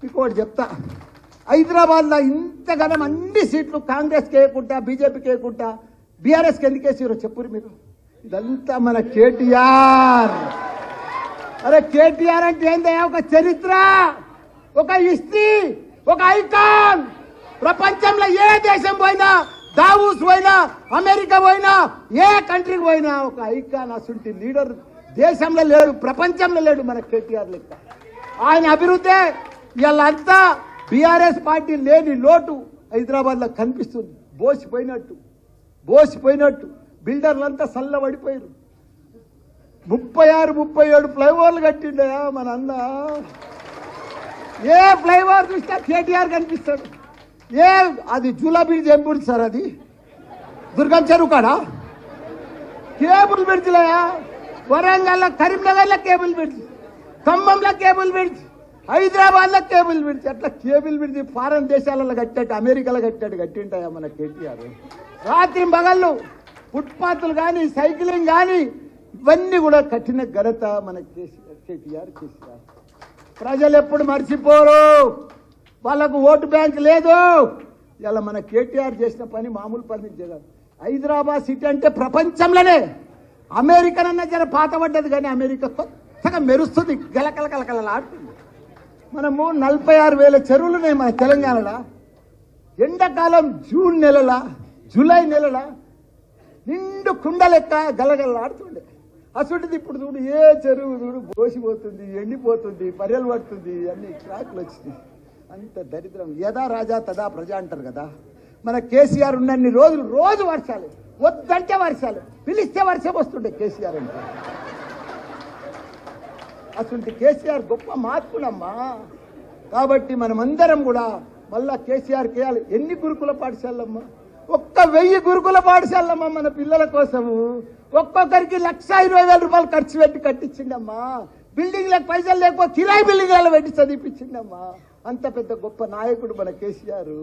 మీకు ఒకటి చెప్తా, హైదరాబాద్లో ఇంతగానం అన్ని సీట్లు కాంగ్రెస్కి వేయకుండా బీజేపీకి వేయకుండా బీఆర్ఎస్కి ఎందుకు వేసారో చెప్పురు మీరు. ఇదంతా మన కేటీఆర్. అరే కేటీఆర్ అంటే ఏందయ్యా? ఒక చరిత్ర, ఒక హిస్టరీ, ఒక ఐకాన్. ప్రపంచంలో ఏ దేశం పోయినా, దావూస్ పోయినా, అమెరికా పోయినా, ఏ కంట్రీకి పోయినా ఒక ఐకాన్ అసంటి లీడర్ దేశంలో లేడు, ప్రపంచంలో లేడు మన కేటీఆర్ లెక్క. ఆయన అభివృద్ధి వీళ్ళంతా బీఆర్ఎస్ పార్టీ లేని లోటు హైదరాబాద్లో కనిపిస్తుంది. బోసిపోయినట్టు బిల్డర్లంతా చల్లబడిపోయారు. 36-37 ఫ్లైఓవర్లు కట్టిండయా మన అన్న. ఏ ఫ్లైఓవర్ చూసినా కేటీఆర్ కనిపిస్తాడు. అది జూలా బ్రిడ్జ్ ఏం బ్రిడ్జ్ సార్? అది దుర్గం చెరువు కాడా కేబుల్ బ్రిడ్జ్లయా. వరంగల్ కరీంనగర్లో కేబుల్ బ్రిడ్జ్, ఖమ్మంలో కేబుల్ బ్రిడ్జ్, హైదరాబాద్లో కేబుల్ బ్రిడ్జ్. అట్లా కేబుల్ బ్రిడ్జ్ ఫారెన్ దేశాలలో కట్టాడు, అమెరికాలో కట్టింటాయా మన కేటీఆర్. రాత్రి మగళ్ళు ఫుట్పాత్లు కానీ సైక్లింగ్ కానీ ఇవన్నీ కూడా కట్టిన ఘనత మన కేటీఆర్. ప్రజలు ఎప్పుడు మర్చిపోరు, వాళ్ళకు ఓటు బ్యాంక్ లేదు. ఇలా మన కేటీఆర్ చేసిన పని మామూలు పని జరగదు. హైదరాబాద్ సిటీ అంటే ప్రపంచంలోనే, అమెరికా అన్న జర పాత పడ్డది కానీ అమెరికా కొత్తగా మెరుస్తుంది, గలకలకలకలలాడుతుంది. మనము 46,000 చెరువులు ఉన్నాయి మన తెలంగాణలో. ఎండాకాలం జూన్ నెలల, జూలై నెలల నిండు కుండ లెక్క గలగలలాడుతుండే. అసలుది ఇప్పుడు చూడు, ఏ చెరువు చూడు బోసిపోతుంది, ఎండిపోతుంది, పర్యలు పడుతుంది, అన్ని క్రాకులు వచ్చినాయి. అంత దరిద్రం. యథా రాజా తదా ప్రజ అంటారు కదా. మన కేసీఆర్ ఉన్నన్ని రోజులు రోజు వర్షాలు, వద్దంటే వర్షాలు, పిలిస్తే వర్షం వస్తుండే కేసీఆర్ అంటే. అసలు కేసీఆర్ గొప్ప మార్పులమ్మా. కాబట్టి మనమందరం కూడా మళ్ళా కేసీఆర్ కేయాలి. ఎన్ని గురుకుల పాఠశాలమ్మా? 1,000 గురుకుల పాఠశాలమ్మా మన పిల్లల కోసము. ఒక్కొక్కరికి 1,20,000 రూపాయలు ఖర్చు పెట్టి కట్టించిండమ్మా. బిల్డింగ్లకు పైసలు లేకపోతే కిరాయి బిల్డింగ్లలో పెట్టి చదివిపించిండమ్మా. అంత పెద్ద గొప్ప నాయకుడు మన కేసీఆర్.